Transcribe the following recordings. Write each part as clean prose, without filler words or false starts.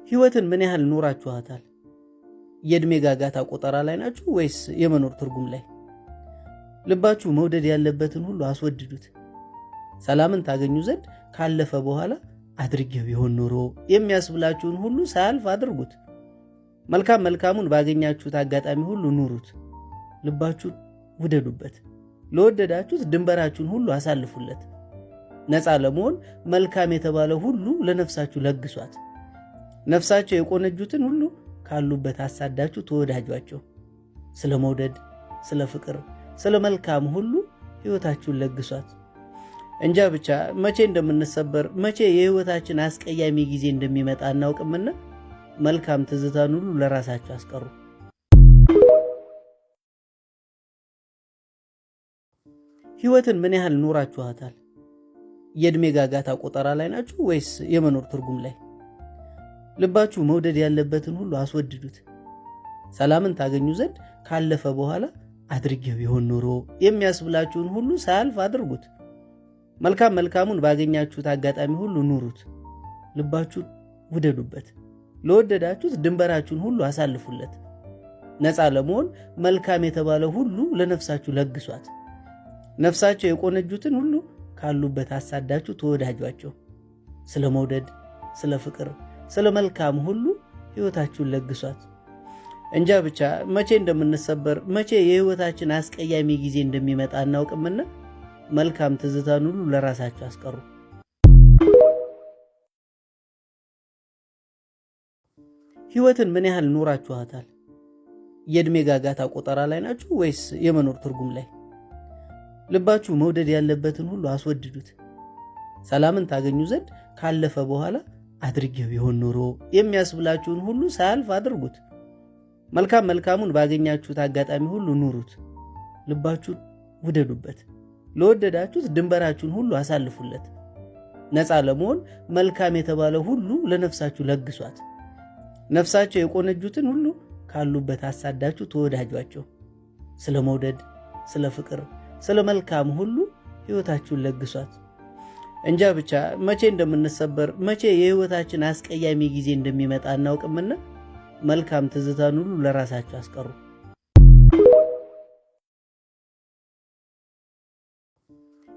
ህይወትን ምን ያህል ኖራችኋታል? የእድሜ ጋጋታ ቆጠራ ላይ ናችሁ ወይስ የመኖር ትርጉም ላይ? ልባችሁ መውደድ ያለበትን ሁሉ አስወድዱት። ሰላምን ታገኙ ዘንድ ካለፈ በኋላ አድርጌው ይሆን ኖሮ የሚያስብላችሁን ሁሉ ሳያልፍ አድርጉት። መልካሙን ባገኛችሁት አጋጣሚ ሁሉ ኑሩት። ልባችሁን ውደዱበት። ለወደዳችሁት ድንበራችሁን ሁሉ አሳልፉለት። ነፃ ለመሆን መልካም የተባለ ሁሉ ለነፍሳችሁ ለግሷት። ነፍሳቸው የቆነጁትን ሁሉ ካሉበት አሳዳችሁ ተወዳጇቸው። ስለ መውደድ፣ ስለ ፍቅር፣ ስለ መልካም ሁሉ ሕይወታችሁን ለግሷት። እንጃ ብቻ መቼ እንደምንሰበር መቼ የሕይወታችን አስቀያሚ ጊዜ እንደሚመጣ እናውቅምና መልካም ትዝታን ሁሉ ለራሳችሁ አስቀሩ። ሕይወትን ምን ያህል ኖራችኋታል? የእድሜ ጋጋታ ቆጠራ ላይ ናችሁ ወይስ የመኖር ትርጉም ላይ? ልባችሁ መውደድ ያለበትን ሁሉ አስወድዱት። ሰላምን ታገኙ ዘንድ ካለፈ በኋላ አድርጌው ይሆን ኖሮ የሚያስብላችሁን ሁሉ ሳያልፍ አድርጉት። መልካሙን ባገኛችሁት አጋጣሚ ሁሉ ኑሩት። ልባችሁን ውደዱበት። ለወደዳችሁት ድንበራችሁን ሁሉ አሳልፉለት። ነፃ ለመሆን መልካም የተባለ ሁሉ ለነፍሳችሁ ለግሷት። ነፍሳቸው የቆነጁትን ሁሉ ካሉበት አሳዳችሁ ተወዳጇቸው። ስለ መውደድ፣ ስለ ፍቅር፣ ስለ መልካም ሁሉ ሕይወታችሁን ለግሷት። እንጃ ብቻ መቼ እንደምንሰበር መቼ የሕይወታችን አስቀያሚ ጊዜ እንደሚመጣ እናውቅምና መልካም ትዝታን ሁሉ ለራሳችሁ አስቀሩ። ሕይወትን ምን ያህል ኖራችኋታል? የእድሜ ጋጋታ ቆጠራ ላይ ናችሁ ወይስ የመኖር ትርጉም ላይ? ልባችሁ መውደድ ያለበትን ሁሉ አስወድዱት። ሰላምን ታገኙ ዘንድ ካለፈ በኋላ አድርጌው ይሆን ኖሮ የሚያስብላችሁን ሁሉ ሳያልፍ አድርጉት። መልካሙን ባገኛችሁት አጋጣሚ ሁሉ ኑሩት። ልባችሁን ውደዱበት። ለወደዳችሁት ድንበራችሁን ሁሉ አሳልፉለት። ነፃ ለመሆን መልካም የተባለ ሁሉ ለነፍሳችሁ ለግሷት። ነፍሳቸው የቆነጁትን ሁሉ ካሉበት አሳዳችሁ ተወዳጇቸው። ስለ መውደድ፣ ስለ ፍቅር፣ ስለ መልካም ሁሉ ሕይወታችሁን ለግሷት። እንጃ ብቻ መቼ እንደምንሰበር መቼ የሕይወታችን አስቀያሚ ጊዜ እንደሚመጣ እናውቅምና መልካም ትዝታን ሁሉ ለራሳችሁ አስቀሩ።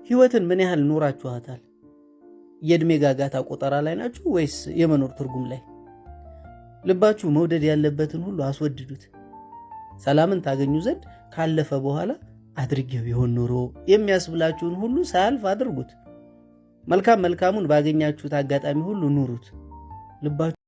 ሕይወትን ምን ያህል ኖራችኋታል? የእድሜ ጋጋታ ቆጠራ ላይ ናችሁ ወይስ የመኖር ትርጉም ላይ? ልባችሁ መውደድ ያለበትን ሁሉ አስወድዱት። ሰላምን ታገኙ ዘንድ ካለፈ በኋላ አድርጌው ይሆን ኖሮ የሚያስብላችሁን ሁሉ ሳያልፍ አድርጉት። መልካሙን ባገኛችሁት አጋጣሚ ሁሉ ኑሩት። ልባችሁ